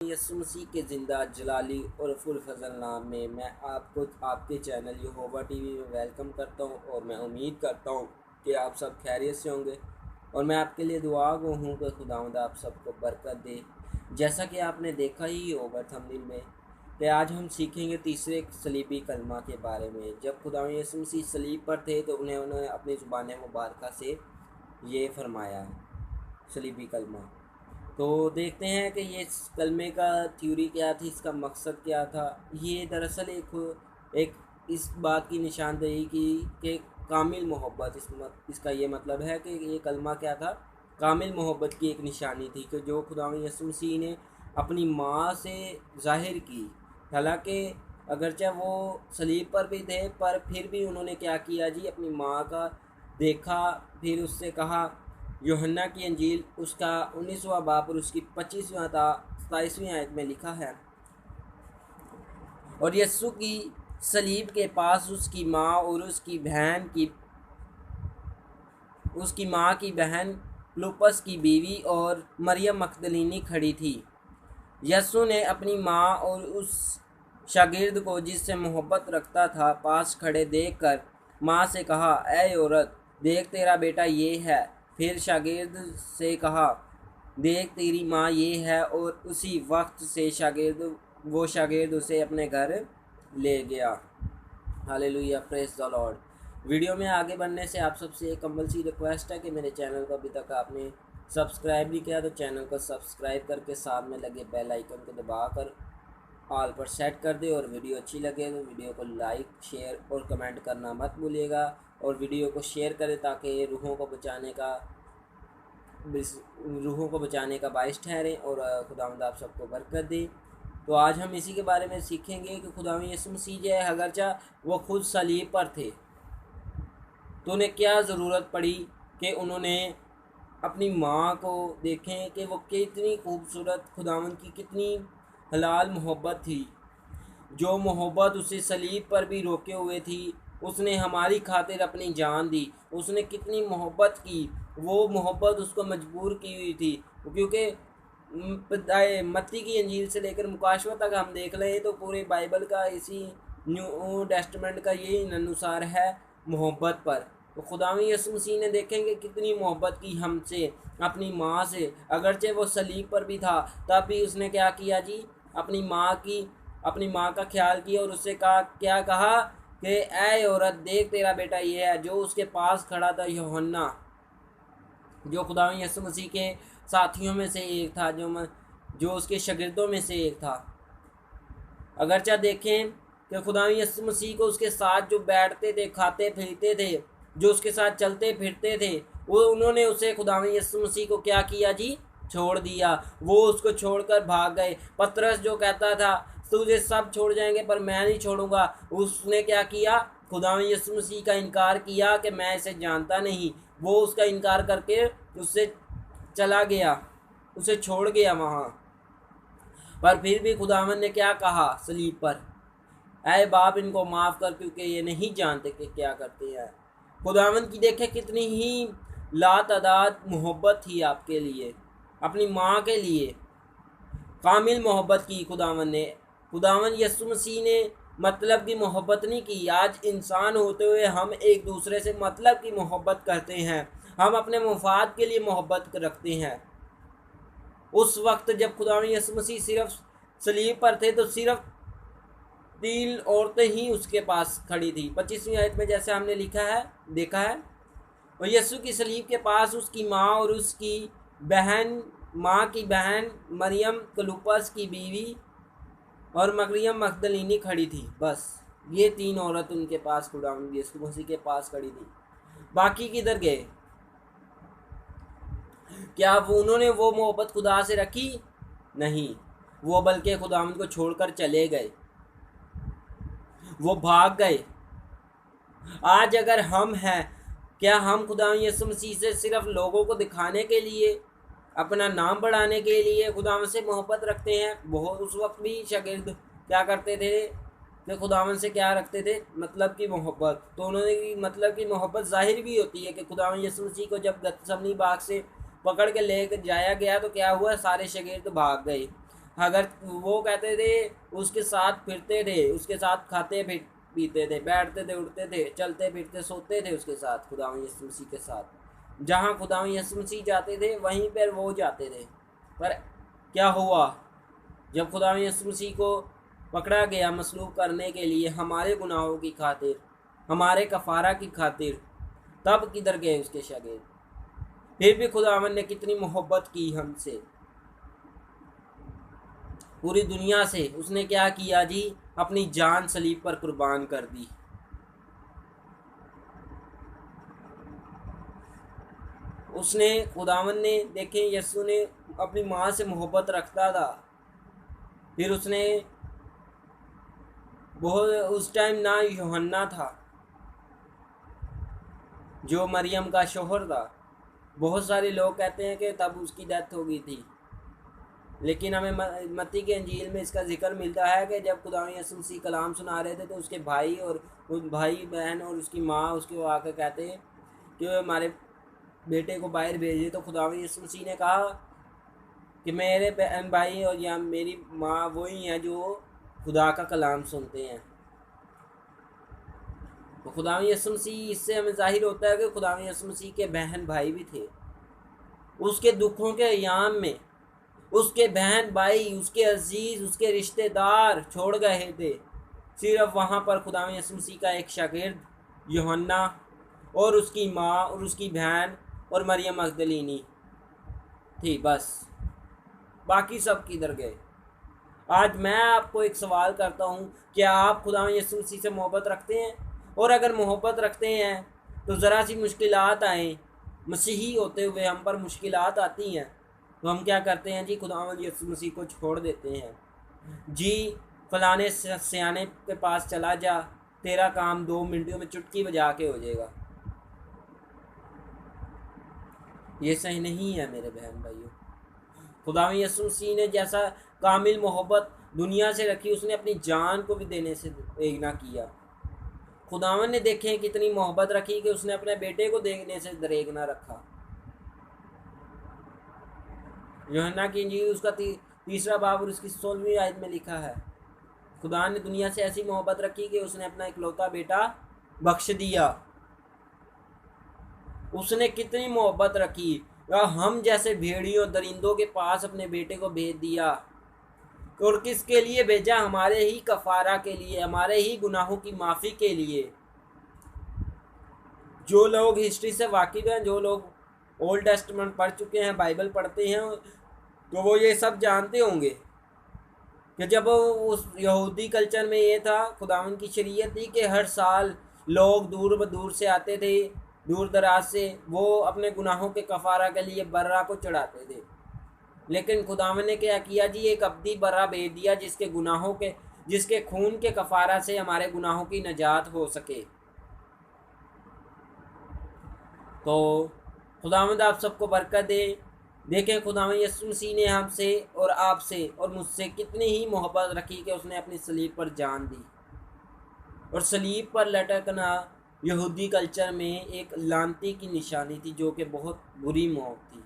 यसु मसीह के ज़िंदा जलाली और फुल फजल नाम में मैं आपको आपके चैनल यहोवा टीवी में वेलकम करता हूं और मैं उम्मीद करता हूं कि आप सब खैरियत से होंगे और मैं आपके लिए दुआ गो हूं कि खुदावंद आप सबको बरकत दे। जैसा कि आपने देखा ही होगा थंबनेल में कि आज हम सीखेंगे तीसरे सलीबी कलमा के बारे में। जब खुदावंद यसु मसीह सलीब पर थे तो उन्होंने अपनी ज़ुबान मुबारक से ये फरमाया सलीबी कलमा। तो देखते हैं कि ये इस कलमे का थ्योरी क्या थी, इसका मकसद क्या था। ये दरअसल एक इस बात की निशानदेही की कि कामिल मोहब्बत, इसका ये मतलब है कि ये कलमा क्या था, कामिल मोहब्बत की एक निशानी थी कि जो खुदावंद यीशु मसीह ने अपनी माँ से ज़ाहिर की। हालांकि अगरचे वो सलीब पर भी थे पर फिर भी उन्होंने क्या किया जी, अपनी माँ का देखा, फिर उससे कहा। यूहन्ना की अंजील उसका 19वां बाब और उसकी 25वां 27वीं आयत में लिखा है, और यस्सु की सलीब के पास उसकी माँ और उसकी माँ की बहन क्लोपस की बीवी और मरियम मगदलीनी खड़ी थी। यस्सु ने अपनी माँ और उस शागिर्द को जिससे मोहब्बत रखता था पास खड़े देखकर माँ से कहा, ऐ औरत, देख तेरा बेटा ये है। फिर शागिर्द से कहा, देख तेरी माँ ये है। और उसी वक्त से वो शागिर्द उसे अपने घर ले गया। Hallelujah, praise the Lord. Video में आगे बढ़ने से आप सबसे एक कम्बल सी रिक्वेस्ट है कि मेरे चैनल को अभी तक आपने सब्सक्राइब नहीं किया तो चैनल को सब्सक्राइब करके साथ में लगे बेल आइकन को दबाकर ऑल पर सेट कर दे। और वीडियो अच्छी लगे तो वीडियो को लाइक, शेयर और कमेंट करना मत भूलिएगा। और वीडियो को शेयर करें ताकि रूहों को बचाने का बाइस ठहरें और खुदावंद आप सबको बरकत दे। तो आज हम इसी के बारे में सीखेंगे कि खुदावंद यीशु मसीह जो है, अगरचा वो खुद सलीब पर थे तो उन्हें क्या ज़रूरत पड़ी कि उन्होंने अपनी माँ को देखें कि वो कितनी खूबसूरत, खुदावंद की कितनी हलाल मोहब्बत थी, जो मोहब्बत उसे सलीब पर भी रोके हुए थी। उसने हमारी खातिर अपनी जान दी। उसने कितनी मोहब्बत की, वो मोहब्बत उसको मजबूर की हुई थी। क्योंकि मत्ती की अंजील से लेकर मुकाशवा तक हम देख लें तो पूरे बाइबल का इसी न्यू टेस्टामेंट का यही अनुसार है मोहब्बत पर। तो खुदावंद यीशु मसीह ने देखेंगे कितनी मोहब्बत की हमसे, अपनी माँ से। अगरचे वो सलीब पर भी था तब भी उसने क्या किया जी, अपनी माँ का ख्याल किया और उससे क्या कहा कि ऐ औरत, देख तेरा बेटा ये है। जो उसके पास खड़ा था यूहन्ना, जो खुदावंद यीशु मसीह के साथियों में से एक था, जो उसके शागिर्दों में से एक था। अगरचा देखें कि खुदावंद यीशु मसीह को उसके साथ जो बैठते थे, खाते पीते थे, जो उसके साथ चलते फिरते थे, वो उन्होंने उसे खुदावंद यीशु मसीह को क्या किया जी, छोड़ दिया। वो उसको छोड़कर भाग गए। पतरस जो कहता था तुझे सब छोड़ जाएंगे पर मैं नहीं छोड़ूंगा, उसने क्या किया, खुदावंद यीशु मसीह का इनकार किया कि मैं इसे जानता नहीं। वो उसका इनकार करके उससे चला गया, उसे छोड़ गया वहाँ। पर फिर भी खुदावंद ने क्या कहा सलीब पर, ऐ बाप, इनको माफ़ कर क्योंकि ये नहीं जानते कि क्या करते हैं। खुदावंद की देखे कितनी ही लातादाद मोहब्बत थी आपके लिए, अपनी माँ के लिए कामिल मोहब्बत की खुदावंद ने। खुदावंद यीशु मसीह ने मतलब की मोहब्बत नहीं की। आज इंसान होते हुए हम एक दूसरे से मतलब की मोहब्बत करते हैं, हम अपने मुफाद के लिए मोहब्बत रखते हैं। उस वक्त जब खुदावंद यीशु मसीह सिर्फ सलीब पर थे तो सिर्फ 3 औरतें ही उसके पास खड़ी थी। 25वीं आयत में जैसे हमने देखा है, और यीशु की सलीब के पास उसकी माँ और उसकी माँ की बहन मरियम क्लोपस की बीवी और मरियम मगदलीनी खड़ी थी। बस ये 3 औरत उनके पास खुदावंद यीशु मसीह के पास खड़ी थी। बाकी किधर गए? क्या उन्होंने वो मोहब्बत खुदा से रखी? नहीं, वो बल्कि खुदावंद को छोड़कर चले गए, वो भाग गए। आज अगर हम हैं, क्या हम खुदावंद यीशु मसीह से सिर्फ लोगों को दिखाने के लिए, अपना नाम बढ़ाने के लिए खुदावंद से मोहब्बत रखते हैं? बहुत उस वक्त भी शागिर्द क्या करते थे कि खुदावंद से क्या रखते थे, मतलब की मोहब्बत। तो उन्होंने मतलब की मोहब्बत जाहिर भी होती है कि खुदावंद यीशु मसीह को जब गतसमनी बाग से पकड़ के ले जाया गया तो क्या हुआ, सारे शागिर्द भाग गए। अगर वो कहते थे उसके साथ फिरते थे, उसके साथ खाते पीते थे, बैठते थे, उठते थे, चलते फिरते सोते थे उसके साथ, खुदावंद यीशु मसीह के साथ। जहाँ खुदावंद यीशु मसीह जाते थे वहीं पर वो जाते थे। पर क्या हुआ, जब खुदावंद यीशु मसीह को पकड़ा गया मसलूब करने के लिए हमारे गुनाहों की खातिर, हमारे कफारा की खातिर, तब किधर गए उसके शागिर्द? फिर भी खुदावंद ने कितनी मोहब्बत की हमसे, पूरी दुनिया से। उसने क्या किया जी, अपनी जान सलीब पर कुर्बान कर दी। उसने, खुदावंद ने, देखें, यीशु ने अपनी माँ से मोहब्बत रखता था। फिर उसने बहुत, उस टाइम ना यूहन्ना था जो मरियम का शोहर था। बहुत सारे लोग कहते हैं कि तब उसकी डेथ हो गई थी, लेकिन हमें मत्ती के इंजील में इसका जिक्र मिलता है कि जब खुदावंद यीशु मसीह कलाम सुना रहे थे तो उसके भाई और उस भाई बहन और उसकी माँ उसको आकर कहते हैं कि हमारे बेटे को बाहर भेजिए। तो खुदावंद यीशु मसीह ने कहा कि मेरे बहन भाई और या मेरी माँ वही हैं जो खुदा का कलाम सुनते हैं। तो खुदावंद यीशु मसीह, इससे हमें जाहिर होता है कि खुदावंद यीशु मसीह के बहन भाई भी थे। उसके दुखों के अयाम में उसके बहन भाई, उसके अजीज, उसके रिश्तेदार छोड़ गए थे। सिर्फ वहाँ पर खुदावंद यीशु मसीह का एक शागिर्द यूहन्ना और उसकी माँ और उसकी बहन और मरियम मगदलीनी थी, बस। बाकी सब किधर गए? आज मैं आपको एक सवाल करता हूँ, क्या आप खुदावंद यीशु मसीह से मोहब्बत रखते हैं? और अगर मोहब्बत रखते हैं तो ज़रा सी मुश्किलात आए, मसीही होते हुए हम पर मुश्किलात आती हैं, तो हम क्या करते हैं जी, खुदावंद यीशु मसीह को छोड़ देते हैं। जी फलाने सियाने के पास चला जा, तेरा काम 2 मिनटों में चुटकी बजा के हो जाएगा। ये सही नहीं है मेरे बहन भाइयों। खुदावंद यीशु मसीह ने जैसा कामिल मोहब्बत दुनिया से रखी, उसने अपनी जान को भी देने से दरेग ना किया। खुदावंद ने देखें कितनी मोहब्बत रखी कि उसने अपने बेटे को देने से दरेग ना रखा। यूहन्ना की इंजील उसका तीसरा बाब और उसकी 16वीं आयत में लिखा है, खुदा ने दुनिया से ऐसी मोहब्बत रखी कि उसने अपना इकलौता बेटा बख्श दिया। उसने कितनी मोहब्बत रखी, हम जैसे भेड़ियों दरिंदों के पास अपने बेटे को भेज दिया। और किसके लिए भेजा? हमारे ही कफारा के लिए, हमारे ही गुनाहों की माफ़ी के लिए। जो लोग हिस्ट्री से वाकिफ हैं, जो लोग ओल्ड टेस्टमेंट पढ़ चुके हैं, बाइबल पढ़ते हैं, तो वो ये सब जानते होंगे कि जब उस यहूदी कल्चर में ये था, खुदावंद की शरीयत थी कि हर साल लोग दूर दूर से आते थे, दूर दराज से, वो अपने गुनाहों के कफारा के लिए बर्रा को चढ़ाते थे। लेकिन खुदावंद ने क्या किया जी, एक अब्दी बर्रा भेज दिया जिसके गुनाहों के, जिसके खून के कफारा से हमारे गुनाहों की नजात हो सके। तो खुदावंद आप सबको बरकत दे। देखें खुदावंद यीशु मसीह ने हमसे और आपसे और मुझसे कितनी ही मोहब्बत रखी कि उसने अपनी सलीब पर जान दी। और सलीब पर लटकना यहूदी कल्चर में एक लानती की निशानी थी, जो कि बहुत बुरी मौत थी।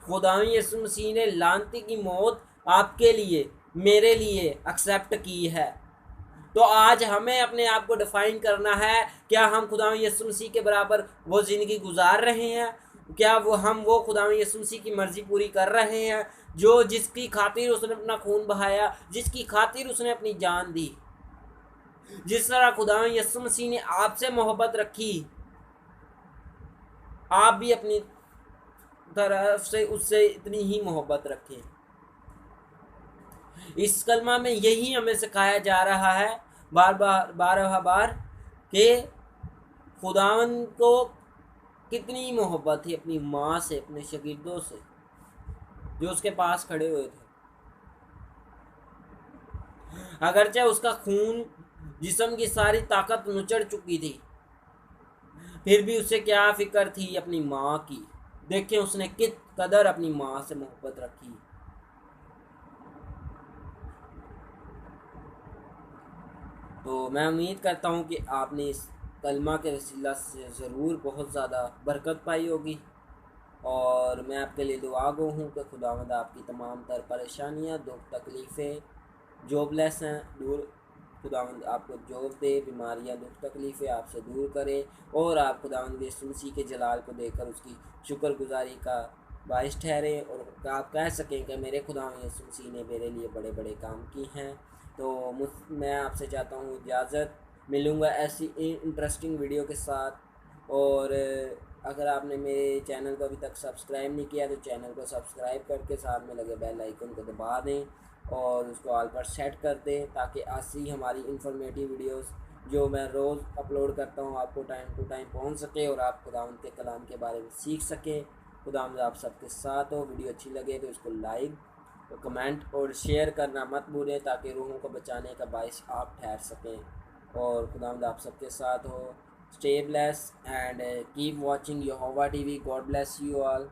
खुदावंद यीशु मसीह ने लानती की मौत आपके लिए, मेरे लिए एक्सेप्ट की है। तो आज हमें अपने आप को डिफाइन करना है, क्या हम खुदावंद यीशु मसीह के बराबर वो ज़िंदगी गुजार रहे हैं? क्या हम वो खुदावंद यीशु मसीह की मर्ज़ी पूरी कर रहे हैं, जो जिसकी खातिर उसने अपना खून बहाया, जिसकी खातिर उसने अपनी जान दी? जिस तरह खुदावंद यीशु मसीह ने आपसे मोहब्बत रखी, आप भी अपनी तरफ से उससे इतनी ही मोहब्बत रखें। इस कलमा में यही हमें सिखाया जा रहा है बारह बार कि खुदावंद को कितनी मोहब्बत थी अपनी माँ से, अपने शागिर्दों से जो उसके पास खड़े हुए थे। अगरचे उसका खून, जिस्म की सारी ताकत नुचड़ चुकी थी, फिर भी उसे क्या फिक्र थी अपनी माँ की। देखें उसने किस कदर अपनी माँ से मोहब्बत रखी। तो मैं उम्मीद करता हूँ कि आपने इस कलमा के वसीला से ज़रूर बहुत ज़्यादा बरकत पाई होगी। और मैं आपके लिए दुआ गो हूँ कि खुदावंद आपकी तमाम तर परेशानियाँ, दुख तकलीफ़ें, जॉबलेस हैं, दूर खुदावंद आपको जॉब दे, बीमारियाँ, दुख तकलीफ़ें आपसे दूर करे और आप खुदावंद यीशु मसीह के जलाल को देखकर उसकी शुक्रगुजारी का बाइस ठहरे और आप कह सकें कि मेरे खुदावंद यीशु मसीह ने मेरे लिए बड़े बड़े काम किए हैं। तो मैं आपसे चाहता हूँ इजाज़त, मिलूँगा ऐसी इंटरेस्टिंग वीडियो के साथ। और अगर आपने मेरे चैनल को अभी तक सब्सक्राइब नहीं किया तो चैनल को सब्सक्राइब करके साथ में लगे बेल आइकन को दबा दें और उसको ऑल पर सेट कर दें, ताकि ऐसी हमारी इंफॉर्मेटिव वीडियोस जो मैं रोज़ अपलोड करता हूँ आपको टाइम टू टाइम पहुँच सके और आप खुदावंद के कलाम के बारे में सीख सकें। खुदावंद आप सबके साथ हो। वीडियो अच्छी लगे तो इसको लाइक, तो कमेंट और शेयर करना मत भूलें, ताकि रूहों को बचाने का बायस आप ठहर सकें। और खुदावंद आप सबके साथ हो। Stay bless and keep watching Jehovah TV. God bless you all.